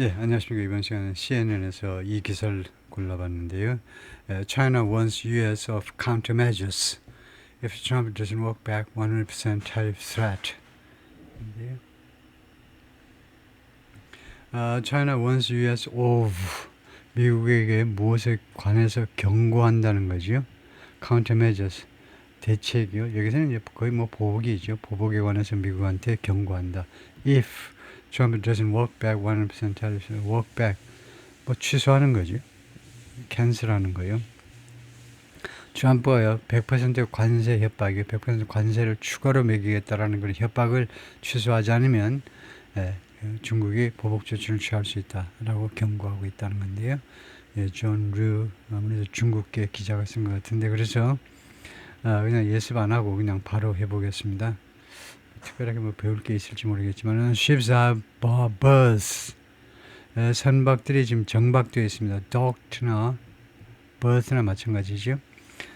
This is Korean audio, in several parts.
예, 안녕하십니까. 이번 시간은 CNN에서 이 기사를 골라봤는데요. China warns US of countermeasures if Trump doesn't walk back 100% tariff threat. 인데요. China warns US of 미국에게 무엇에 관해서 경고한다는 거죠. countermeasures 대책이요. 여기서는 이제 거의 뭐 보복이죠. 보복에 관해서 미국한테 경고한다. If Trump doesn't walk back 100% tariff, walk back 뭐 취소하는 거죠. 캔슬하는 거예요. 트럼프가 100% 관세 협박이 100% 관세를 추가로 매기겠다라는 그런 협박을 취소하지 않으면 중국이 보복 조치를 취할 수 있다라고 경고하고 있다는 건데요. 존 류 아무래도 중국계 기자가 쓴 것 같은데 그래서 그냥 예습 안 하고 그냥 바로 해보겠습니다. 특별하게 뭐 배울 게 있을지 모르겠지만 ships are buzz 선박들이 지금 정박되어 있습니다. docked나 berth나 마찬가지죠.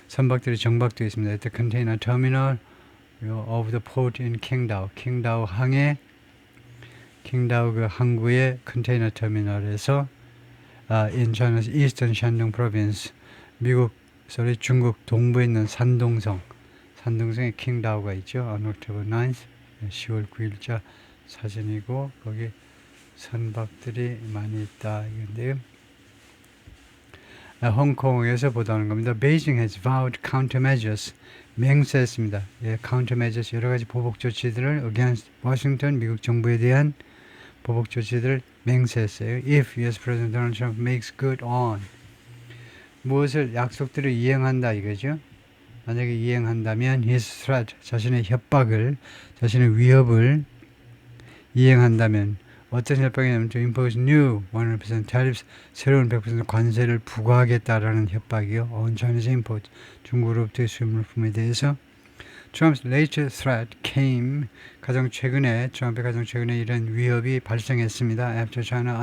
선박들이 정박되어 있습니다. At the container terminal of the port in Qingdao. 킹다오 항해, 킹다오 그 항구의 컨테이너 터미널에서 in China's eastern Shandong province, 미국 소리 중국 동부에 있는 산동성, 산동성에 킹다오가 있죠. On October 9th, 10월 9일자 사진이고 거기 선박들이 많이 있다 이건데요. 홍콩에서 보도하는 겁니다. Beijing has vowed countermeasures. 맹세했습니다. countermeasures 여러 가지 보복 조치들을 against Washington 미국 정부에 대한 보복 조치들을 맹세했어요. If U.S. President Donald Trump makes good on 무엇을 약속들을 이행한다 이거죠. 만약에 이행한다면 his threat 자신의 협박을 자신의 위협을 이행한다면 어떤 협박이냐면 to impose new 100% tariffs 새로운 100% 관세를 부과하겠다라는 협박이요. on Chinese import 중국으로부터의 수입물품에 대해서 Trump's latest threat came 가장 최근에 트럼프의 가장 최근에 이런 위협이 발생했습니다. After China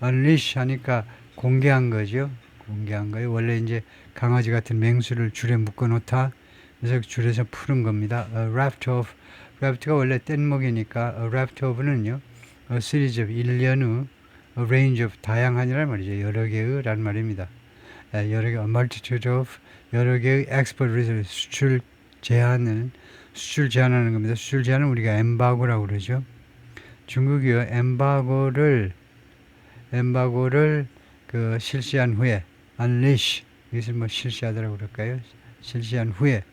unleash 하니까 공개한 거죠. 공개한 거예요. 원래 이제 강아지 같은 맹수를 줄에 묶어 놓다. 그래서 줄에서 푸른 겁니다. A raft raft가 원래 뗏목이니까 a raft of는요. A series of 일련 후 a range of 다양한이란 말이죠. 여러 개의라는 말입니다. 여러 개, a multitude of 여러 개의 export reserve 수출 제한하는 겁니다. 수출 제한은 우리가 엠바고라고 그러죠. 중국이요. 엠바고를 그 실시한 후에 unleash 이것을 뭐 실시하더라고 그럴까요? 실시한 후에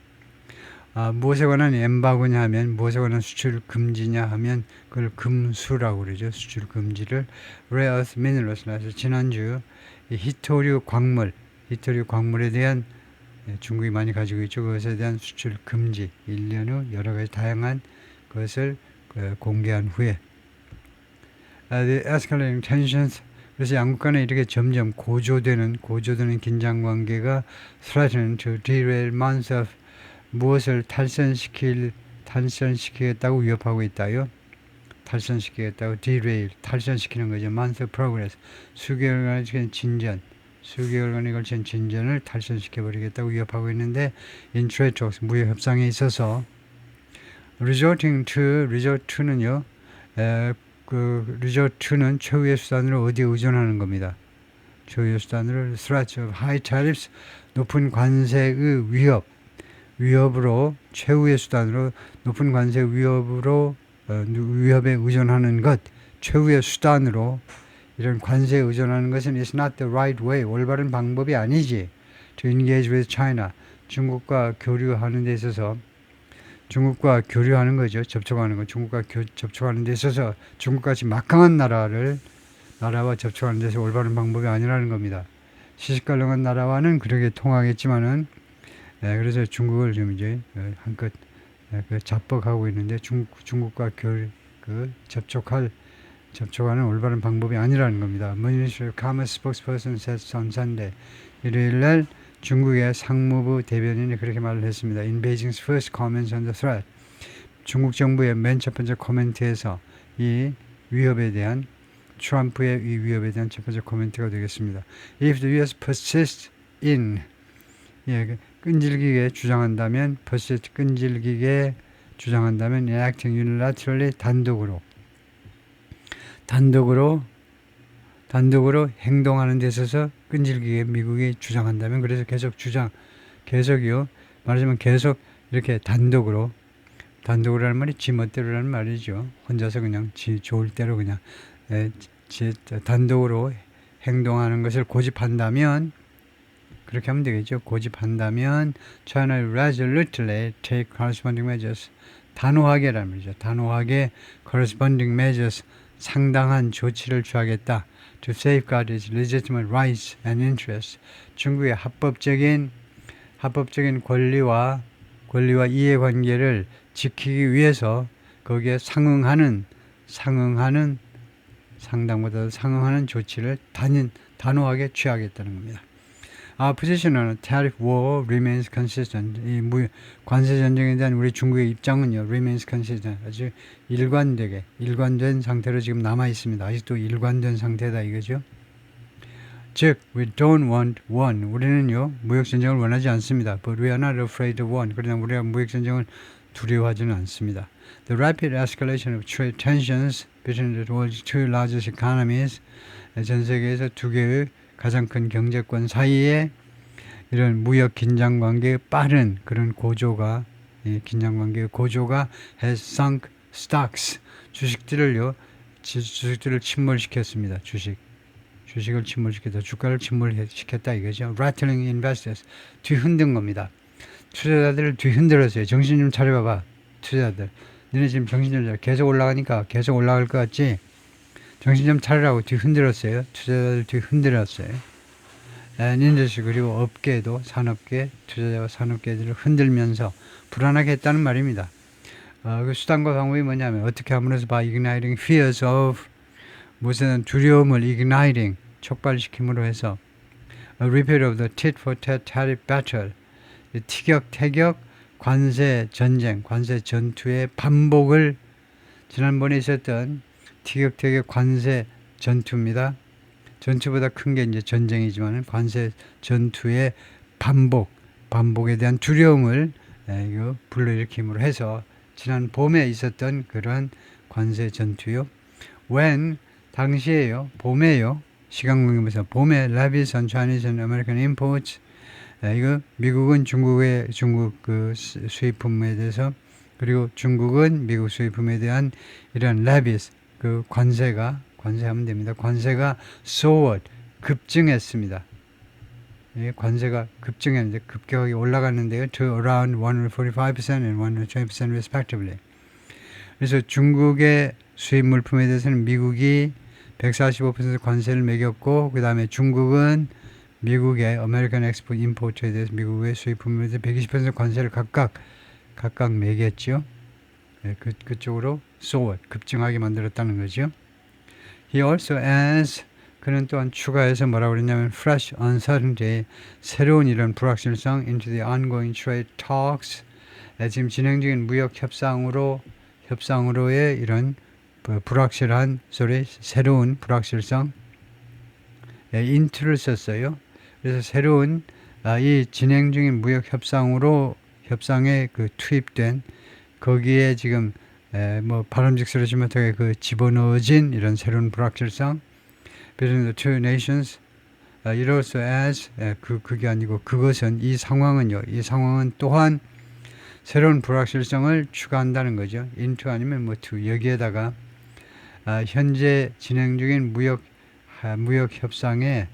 무엇에 관한 엠바고냐 하면 무엇에 관한 수출 금지냐 하면 그걸 금수라고 그러죠. 수출 금지를 rare earth minerals나 해서 지난주 히토류 광물에 대한 중국이 많이 가지고 있죠. 그것에 대한 수출 금지 1년 후 여러 가지 다양한 것을 공개한 후에 the escalating tensions 그래서 양국 간에 이렇게 점점 고조되는 긴장 관계가 threaten to derail months of 무엇을 탈선시키겠다고 위협하고 있다요. 탈선시키겠다고 derail 탈선시키는 거죠. months of progress 수개월간에 걸친 진전을 탈선시켜버리겠다고 위협하고 있는데 in trade talks 무역 협상에 있어서 resort to는요. resort to는 최후의 수단으로 어디에 의존하는 겁니다. 최후의 수단으로 threat of high tariffs 높은 관세의 위협으로 최후의 수단으로 높은 관세 위협에 의존하는 것 최후의 수단으로 이런 관세에 의존하는 것은 is not the right way 올바른 방법이 아니지 to engage with China 중국과 교류하는 데 있어서 중국과 교류하는 거죠. 접촉하는 거. 중국과 접촉하는 데 있어서 중국같이 막강한 나라와 접촉하는 데서 올바른 방법이 아니라는 겁니다. 시시껄렁한 나라와는 그렇게 통하겠지만은 그래서 중국을 지금 이제 한껏 자뻑하고 있는데 중국과 접촉하는 올바른 방법이 아니라는 겁니다. Ministry of Commerce spokesperson said on Sunday. 일요일날 중국의 상무부 대변인이 그렇게 말을 했습니다. In Beijing's first comments on the threat. 중국 정부의 맨 첫 번째 코멘트에서 이 위협에 대한 트럼프의 이 위협에 대한 첫 번째 코멘트가 되겠습니다. If the U.S. persists in 끈질기게 주장한다면 enacting unilaterally 단독으로 단독으로 행동하는 데 있어서 끈질기게 미국이 주장한다면, 그래서 계속이요. 말하자면 계속 이렇게 단독으로 하는 말이 지 멋대로라는 말이죠. 혼자서 그냥 지 좋을 대로 그냥 단독으로 행동하는 것을 고집한다면, 그렇게 하면 되겠죠. 고집한다면 China resolutely take corresponding measures. 단호하게라는 말이죠. 단호하게 corresponding measures, 상당한 조치를 취하겠다. To safeguard its legitimate rights and interests. 중국의 합법적인 권리와 이해관계를 지키기 위해서 거기에 상응하는 상당보다 상응하는 조치를 단호하게 취하겠다는 겁니다. Our position on tariff war remains consistent. 이 관세 전쟁에 대한 우리 중국의 입장은요, remains consistent. 아주 일관된 상태로 지금 남아 있습니다. 아직도 일관된 상태다 이거죠. 즉, we don't want one. 우리는요, 무역 전쟁을 원하지 않습니다. But we are not afraid of one. 그러나 우리가 무역 전쟁을 두려워하지는 않습니다. The rapid escalation of trade tensions between the world's two largest economies, 전 세계에서 두 개의 가장 큰 경제권 사이에 이런 무역 긴장 관계의 빠른 그런 고조가, 긴장 관계의 고조가 has sunk stocks, 주식들을 침몰시켰습니다. 주식을 침몰시켰다. 주가를 침몰시켰다 이거죠. Rattling investors, 뒤흔든 겁니다. 투자자들을 뒤흔들었어요. 정신 좀 차려봐봐. 투자자들. 너네 지금 정신 좀 차려. 계속 올라가니까 계속 올라갈 것 같지? 정신 좀 차리라고 뒤흔들었어요. 투자자들 뒤흔들었어요. 인더스트리, 그리고 업계도 투자자와 산업계들을 흔들면서 불안하게 했다는 말입니다. 그 수단과 방법이 뭐냐면 어떻게 함으로써 by igniting fears of, 무슨 두려움을 igniting, 촉발시킴으로 해서 a repeat of the tit for tat tariff battle, 티격태격 관세 전쟁, 관세 전투의 반복을, 지난번에 있었던 티격태격 관세 전투입니다. 전투보다 큰 게 이제 전쟁이지만 관세 전투의 반복에 대한 두려움을 불러일으킴으로 해서 지난 봄에 있었던 그런 관세 전투요. When, 당시에요, 봄에요, 시간공유에서 봄에 levies on Chinese and American imports, 이거 미국은 중국 그 수입품에 대해서, 그리고 중국은 미국 수입품에 대한 이런 levies, 그 관세하면 됩니다. 관세가 soared, 급증했습니다. 관세가 급증했는데 급격하게 올라갔는데요. To around 145% and 120% respectively. 그래서 중국의 수입 물품에 대해서는 미국이 145% 관세를 매겼고, 그 다음에 중국은 미국의 American Export Import에 대해서 미국의 수입품에 대해서 120% 관세를 각각 매겼죠. 그쪽으로 soared, 급증하게 만들었다는 거죠. He also adds, 그는 또한 추가해서 뭐라고 그랬냐면 fresh uncertainty, 새로운 이런 불확실성 into the ongoing trade talks, 지금 진행 중인 무역 협상으로의 이런 불확실한 새로운 불확실성, into를 썼어요. 그래서 새로운 이 진행 중인 무역 협상에 그 투입된, 거기에 지금 바람직스럽지 못하게 집어넣어진 이런 새로운 불확실성, between the two nations, 이로써 as, 그게 아니고 그것은, 이 상황은 또한 새로운 불확실성을 추가한다는 거죠. into 아니면 to, 여기에다가 현재 진행 중인 무역 협상에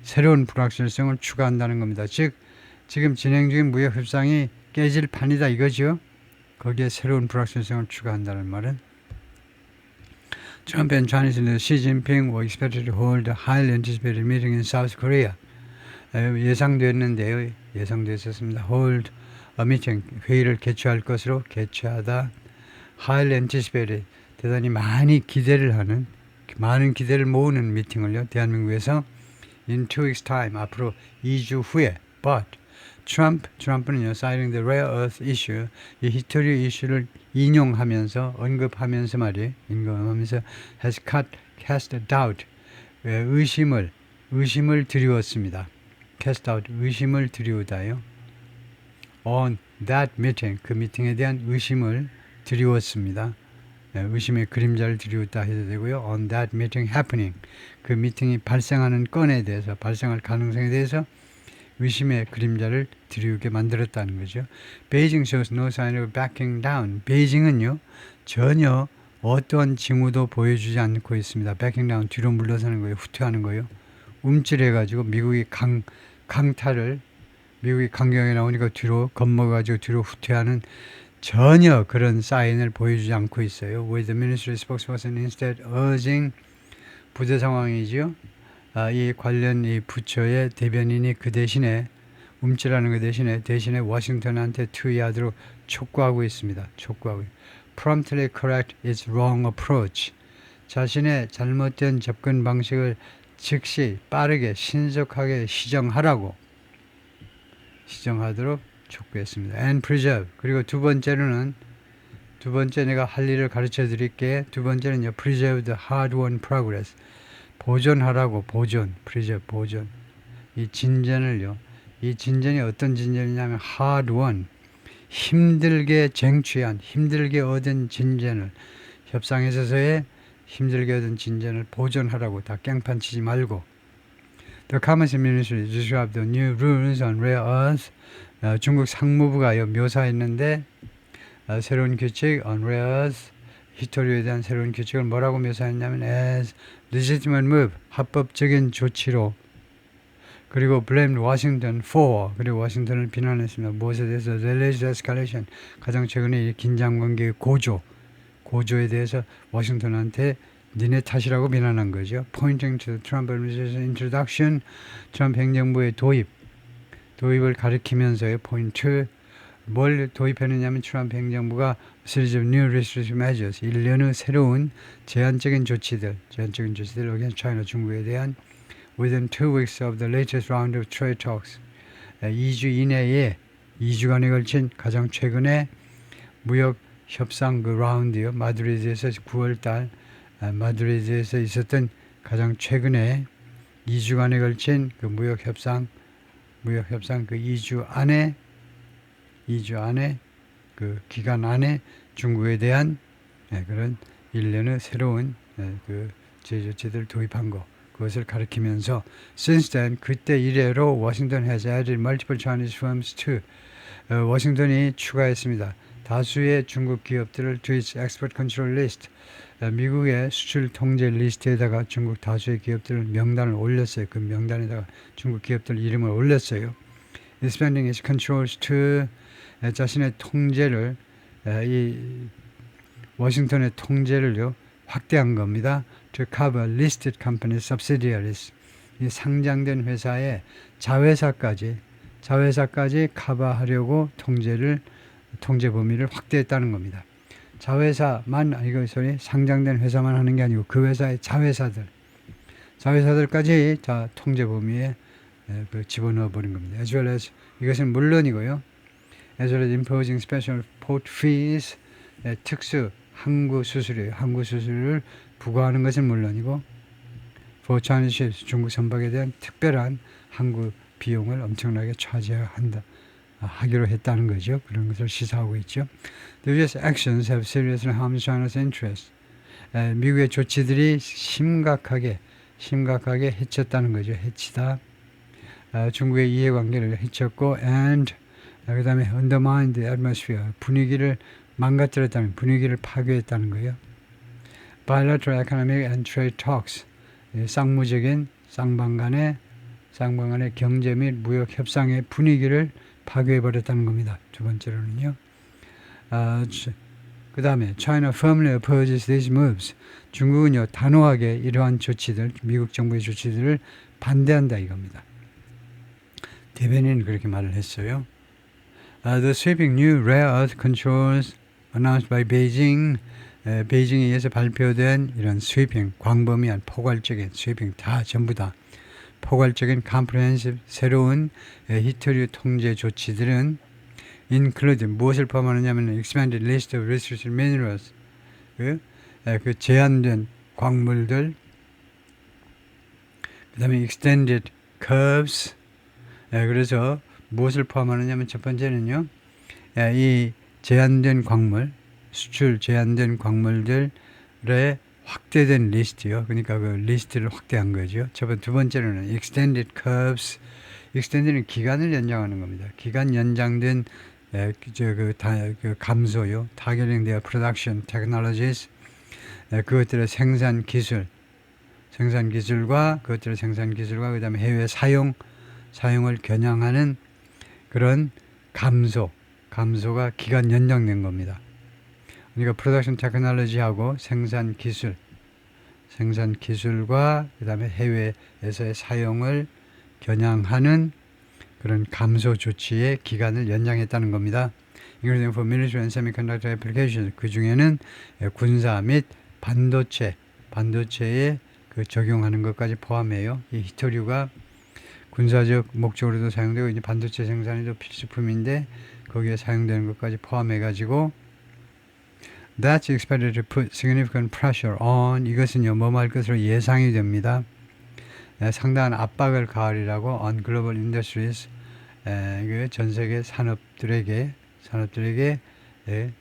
새로운 불확실성을 추가한다는 겁니다. 즉, 지금 진행 중인 무역 협상이 깨질 판이다 이거죠. 거기에 새로운 불확실성을 추가한다는 말은, Trump and Chinese leader Xi Jinping were expected to hold a highly anticipated meeting in South Korea. 예상됐었습니다. Hold a meeting, 회의를 개최할 것으로, 개최하다. Highly anticipated, 대단히 많은 기대를 모으는 미팅을요, 대한민국에서 in 2 weeks time, 앞으로 2주 후에. But 트럼프는요, citing the rare earth issue, 이 히스토리 이슈를 언급하면서 has cast doubt, 의심을 드리웠습니다. cast doubt, 의심을 드리우다요. on that meeting, 그 미팅에 대한 의심을 드리웠습니다. 의심의 그림자를 드리웠다 해도 되고요. On that meeting happening, 그 미팅이 발생하는 건에 대해서, 발생할 가능성에 대해서 의심의 그림자를 드리우게 만들었다는 거죠. Beijing shows no sign of backing down. 베이징은요 전혀 어떠한 징후도 보여주지 않고 있습니다. backing down, 뒤로 물러서는 거예요. 후퇴하는 거예요. 움찔해가지고 미국이 미국이 강경에 나오니까 뒤로 겁먹어가지고 뒤로 후퇴하는 전혀 그런 사인을 보여주지 않고 있어요. With the ministry spokesperson instead urging, 부재 상황이죠. 이 관련 이 부처의 대변인이 그 대신에 움찔하는 그 대신에 워싱턴한테 투의하도록 촉구하고 있습니다. 촉구하고 promptly correct its wrong approach. 자신의 잘못된 접근 방식을 즉시 빠르게 신속하게 시정하도록 촉구했습니다. And preserve. 그리고 두 번째 내가 할 일을 가르쳐 드릴게. 두 번째는요. preserve the hard-won progress. 보존하라고. preserve, 보존. 이 진전을요. 이 진전이 어떤 진전이냐면 hard-won, 힘들게 쟁취한, 힘들게 얻은 진전을, 협상에서의 힘들게 얻은 진전을 보존하라고. 다 깽판치지 말고. The Commerce Ministry described the new rules on rare earths. 중국 상무부가요 묘사했는데 새로운 규칙 on rare earths, 히토류에 대한 새로운 규칙을 뭐라고 묘사했냐면 as legitimate move, 합법적인 조치로. 그리고 blamed Washington for, 그리고 워싱턴을 비난했습니다. 무엇에 대해서? The alleged escalation, 가장 최근에 이 긴장관계의 고조에 대해서 워싱턴한테 니네 탓이라고 비난한 거죠. Pointing to the Trump administration introduction, 트럼프 행정부의 도입을 가리키면서요. Point 뭘 도입했느냐면 트럼프 행정부가 series of new restrictive measures, 일련의 새로운 제한적인 조치들 against China, 중국에 대한 within 2 weeks of the latest round of trade talks. 2주 이내에 2주간에 걸친 가장 최근의 무역 협상 그 라운드요. 마드리드에서 9월달 마드리드에서 있었던 가장 최근에 2주간에 걸친 그 무역 협상 그 2주 안에 그 기간 안에 중국에 대한 그런 일련의 새로운 그 제조치들을 도입한 거, 그것을 가리키면서 since then, 그때 이래로 Washington has added multiple Chinese firms to, 워싱턴이 추가했습니다. 다수의 중국 기업들을 to its export control list, 미국의 수출 통제 리스트에다가 중국 다수의 기업들을 명단을 올렸어요. 그 명단에다가 중국 기업들 이름을 올렸어요. Expanding its controls to, 자신의 통제를, 이 워싱턴의 통제를요 확대한 겁니다. To cover listed company subsidiaries, 이 상장된 회사의 자회사까지 커버하려고 통제 범위를 확대했다는 겁니다. 자회사만, 상장된 회사만 하는 게 아니고 그 회사의 자회사들까지 다 통제 범위에 집어넣어 버린 겁니다. As well as, 이것은 물론이고요. As well as imposing special port fees, 특수 항구 수수료를 부과하는 것은 물론이고 for Chinese ships, 중국 선박에 대한 특별한 항구 비용을 엄청나게 하기로 했다는 거죠. 그런 것을 시사하고 있죠. These actions have seriously harmed China's interests. 미국의 조치들이 심각하게 해쳤다는 거죠. 해치다. 중국의 이해관계를 해쳤고 and 그 다음에 undermined the atmosphere, 분위기를 파괴했다는 거예요. Bilateral economic and trade talks, 쌍방간의 경제 및 무역 협상의 분위기를 파괴해버렸다는 겁니다. 두 번째로는요. 그 다음에 China firmly opposes these moves. 중국은요 단호하게 이러한 미국 정부의 조치들을 반대한다 이겁니다. 대변인은 그렇게 말을 했어요. The sweeping new rare earth controls announced by Beijing, 베이징에 의해서 발표된 이런 sweeping, 광범위한 포괄적인 전부 다 포괄적인 comprehensive 새로운 히토류 통제 조치들은 include, 무엇을 포함하느냐면 expanded list of restricted minerals, 그 제한된 광물들, 그 다음에 extended curves, 그래서 무엇을 포함하느냐면 첫 번째는요, 이 제한된 광물, 수출 제한된 광물들의 확대된 리스트요. 그러니까 그 리스트를 확대한 거죠. 두 번째로는 extended curves. extended는 기간을 연장하는 겁니다. 기간 연장된 그 감소요. targeting their production technologies. 그것들의 생산기술과 그것들의 생산기술과 그 다음에 해외 사용을 겨냥하는 그런 감소가 기간 연장된 겁니다. 그러니까 프로덕션 테크놀로지하고 생산기술과 그 다음에 해외에서의 사용을 겨냥하는 그런 감소 조치의 기간을 연장했다는 겁니다. Including for military and semiconductor applications. 그 중에는 군사 및 반도체에 그 적용하는 것까지 포함해요. 이 히토류가 군사적 목적으로도 사용되고 이제 반도체 생산에도 필수품인데 거기에 사용되는 것까지 포함해가지고 That's expected to put significant pressure on. 이것은요 뭐할 것으로 예상이 됩니다. 상당한 압박을 가하리라고 on global industries. 전 세계 산업들에게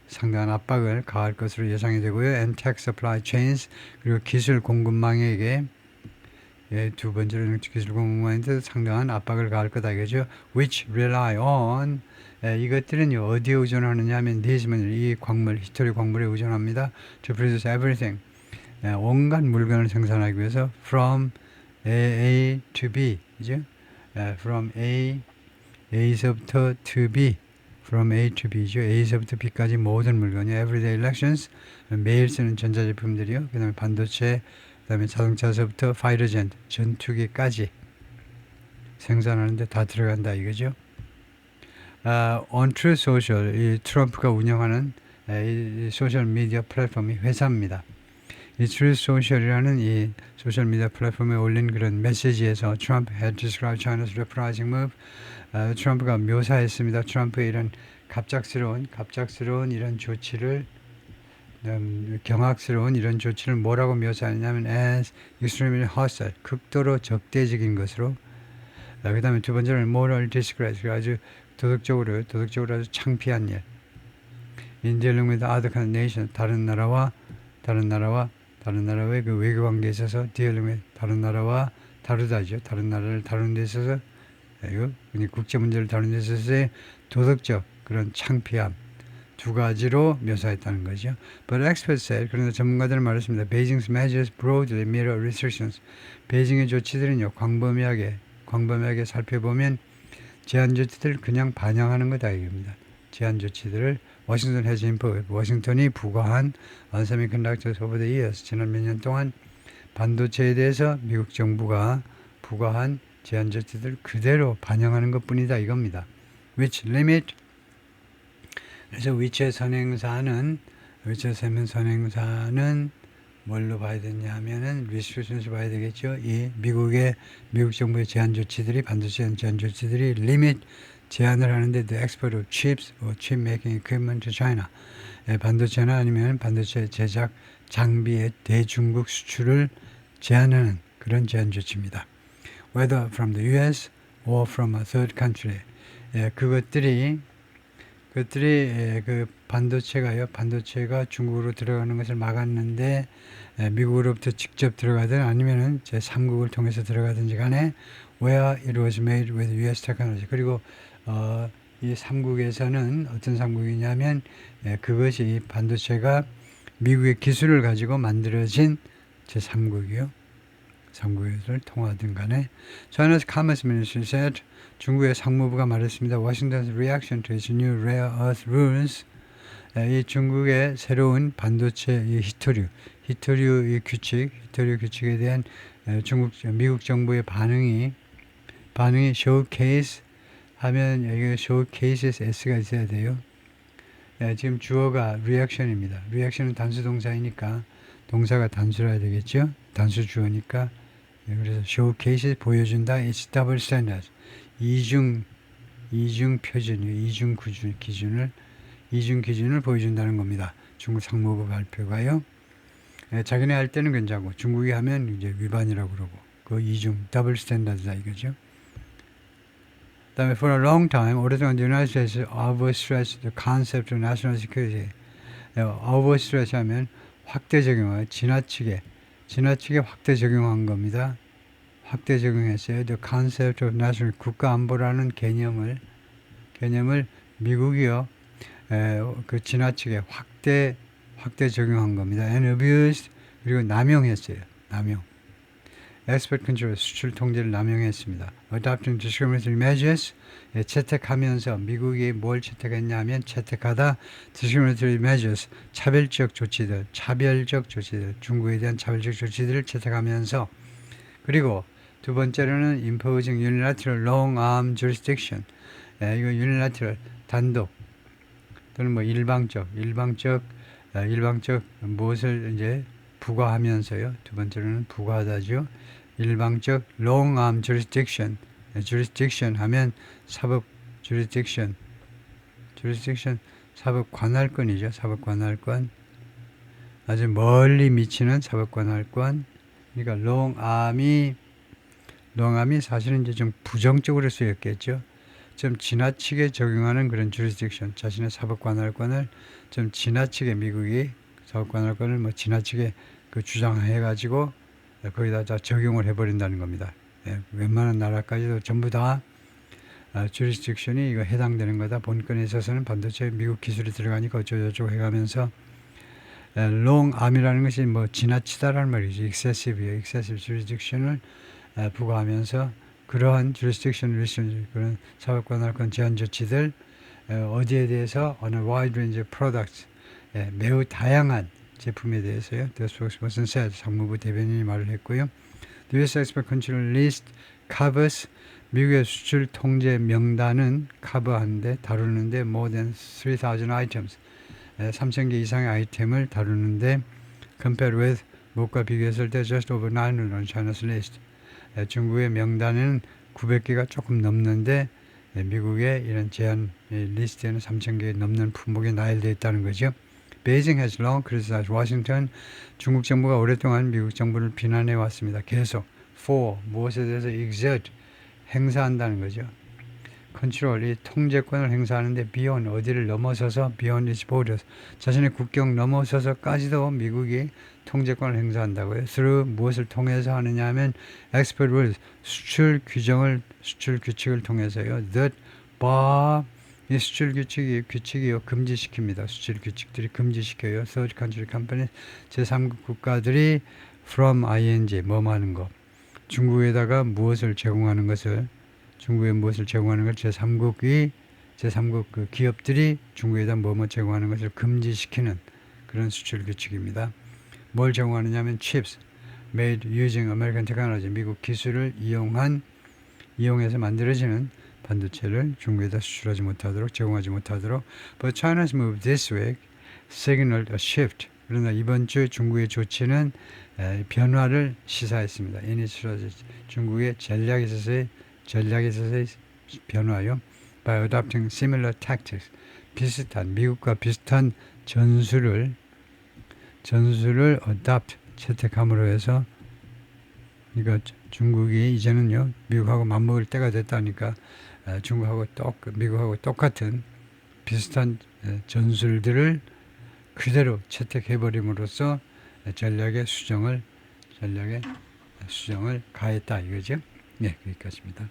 상당한 압박을 가할 것으로 예상이 되고요. And tech supply chains. 그리고 기술 공급망에게 두 번째로는 기술 공급망에도 상당한 압박을 가할 거다 이거죠. Which rely on. 이것들은요 어디에 의존하느냐 하면 이 히토리 광물에 의존합니다. To produce everything. 온갖 물건을 생산하기 위해서 from A to B. 그죠? From A서부터 to B. From A to B죠. A서부터 B까지 모든 물건이 everyday elections. 매일 쓰는 전자제품들이요. 그 다음에 반도체, 그 다음에 자동차서부터 fighter jet, 전투기까지 생산하는데 다 들어간다 이거죠. On Truth Social, 이 트럼프가 운영하는 이 소셜 미디어 플랫폼이 회사입니다. 이 Truth Social이라는 이 소셜 미디어 플랫폼에 올린 그런 메시지에서 Trump had described China's reprising move. 트럼프가 묘사했습니다. 트럼프의 이런 갑작스러운 이런 조치를 경악스러운 이런 조치를 뭐라고 묘사하냐면 as extremely hostile, 극도로 적대적인 것으로. 그 다음에 두 번째는 moral disgrace, 아주 도덕적으로 아주 창피한 일. In dealing with other nation, 다른 나라와의 그 외교 관계에 있어서 dealing with 다른 나라와 다르다죠. 다른 나라를 다루는 데 있어서 국제 문제를 다루는 데 있어서의 도덕적 그런 창피함 두 가지로 묘사했다는 거죠. But experts said, 그러나 전문가들은 말했습니다. Beijing's measures broadly mirror restrictions. 베이징의 조치들은요 광범위하게 살펴보면 제한 조치들을 그냥 반영하는 거다 이겁니다. 제한 조치들을 워싱턴이 부과한 on semiconductors over the years. 지난 몇 년 동안 반도체에 대해서 미국 정부가 부과한 제한 조치들을 그대로 반영하는 것뿐이다 이겁니다. Which limit. 그래서 위치의 선행사는 뭘로 봐야 되냐 하면은 restrictions을 봐야 되겠죠. 이 미국 정부의 제한 조치들이 반도체 제한 조치들이 limit 제한을 하는데 the export of chips or chip making equipment to China. 반도체나 아니면 반도체 제작 장비의 대중국 수출을 제한하는 그런 제한 조치입니다. Whether from the U.S. or from a third country. 그것들이 그 반도체가 중국으로 들어가는 것을 막았는데 미국으로부터 직접 들어가든 아니면은 제3국을 통해서 들어가든지 간에 where it was made with U.S. technology. 그리고 이 3국에서는 어떤 3국이냐면 그것이 반도체가 미국의 기술을 가지고 만들어진 제3국이요. 3국을 통하든 간에 China's Commerce Ministry said 중국의 상무부가 말했습니다. Washington's reaction to its new rare earth rules. 이 중국의 새로운 반도체 이 히토류 규칙에 대한 미국 정부의 반응이 showcase 하면 여기 showcase에서 s가 있어야 돼요. 지금 주어가 reaction입니다. reaction은 단수 동사이니까 동사가 단수라야 되겠죠. 단수 주어니까 그래서 showcase 보여준다. It's double standard. 이중 표준이요. 이중 기준을 보여준다는 겁니다. 중국 상무부 발표가요. 자기네 할 때는 괜찮고 중국이 하면 이제 위반이라고 그러고 그 이중 더블 스탠다드다 이거죠. 그다음에 for a long time 오랫동안 the United States overstressed the concept of national security. 오버스트레스 하면 확대 적용을 지나치게 확대 적용한 겁니다. 확대 적용했어요. The concept of national 국가 안보라는 개념을 미국이요 그 지나치게 확대 적용한 겁니다. And abused 그리고 남용했어요. 남용. export control 수출 통제를 남용했습니다. Adopting discriminatory measures 채택하면서 미국이 뭘 채택했냐면 채택하다 discriminatory measures 차별적 조치들 중국에 대한 차별적 조치들을 채택하면서 그리고 두 번째로는 imposing unilateral long arm jurisdiction 이거 unilateral 단독 또는 뭐 일방적 무엇을 이제 부과하면서요. 두 번째로는 부과하다죠. 일방적 long arm jurisdiction 하면 사법 jurisdiction 사법 관할권이죠. 사법 관할권 아주 멀리 미치는 사법 관할권. 그러니까 long arm이 사실은 이제 좀 부정적으로 쓰였겠죠. 좀 지나치게 적용하는 그런 jurisdiction 자신의 사법 관할권을 좀 지나치게 미국이 사법 관할권을 뭐 지나치게 그 주장해 가지고 거기다 다 적용을 해버린다는 겁니다. 웬만한 나라까지도 전부 다 jurisdiction이 이거 해당되는 거다. 본건에 있어서는 반도체 미국 기술이 들어가니까 어쩌고저쩌고 해가면서 long arm이라는 것이 뭐 지나치다라는 말이죠. excessive jurisdiction을 부과하면서 그러한 jurisdiction 그런 사법관할권 제한 조치들 어디에 대해서 어느 wide range of products 매우 다양한 제품에 대해서요. The spokesperson said 상무부 대변인이 말을 했고요. The U.S. Export Control List covers 미국의 수출 통제 명단은 커버하는데 다루는데 more than 3,000 items 3,000개 이상의 아이템을 다루는데 compared with 미국과 비교했을 때 just over 900 on China's list 중국의 명단에는 900개가 조금 넘는데 미국의 이런 제한 리스트에는 3,000개 넘는 품목이 나열되어 있다는 거죠. Beijing has long criticized Washington. 중국 정부가 오랫동안 미국 정부를 비난해 왔습니다. 계속 for 무엇에 대해서 exert 행사한다는 거죠. control 이 통제권을 행사하는데 beyond 어디를 넘어서서 beyond its borders 자신의 국경 넘어서서까지도 미국이 통제권을 행사한다고요. through 무엇을 통해서 하느냐 하면 export rules 수출 규칙을 통해서요. that bar 이 수출 규칙이요 금지시킵니다. 수출 규칙들이 금지시켜요. Third country company 제3국 국가들이 from ing 뭐뭐 하는 거 중국에다가 무엇을 제공하는 것을 제3국 그 기업들이 중국에다 뭐뭐 제공하는 것을 금지시키는 그런 수출 규칙입니다. 뭘 제공하느냐면 chips made using American technology 미국 기술을 이용해서 만들어지는 반도체를 중국에다 수출하지 못하도록 제공하지 못하도록 But China's move this week signaled a shift 그러나 이번 주 중국의 조치는 변화를 시사했습니다. 중국의 전략에 있어서의 변화요. By adopting similar tactics 미국과 비슷한 전술을 채택함으로 해서 그러니까 중국이 이제는요 미국하고 맞먹을 때가 됐다니까 미국하고 똑같은 비슷한 전술들을 그대로 채택해버림으로써 전략의 수정을 가했다 이거죠. 네, 여기까지입니다.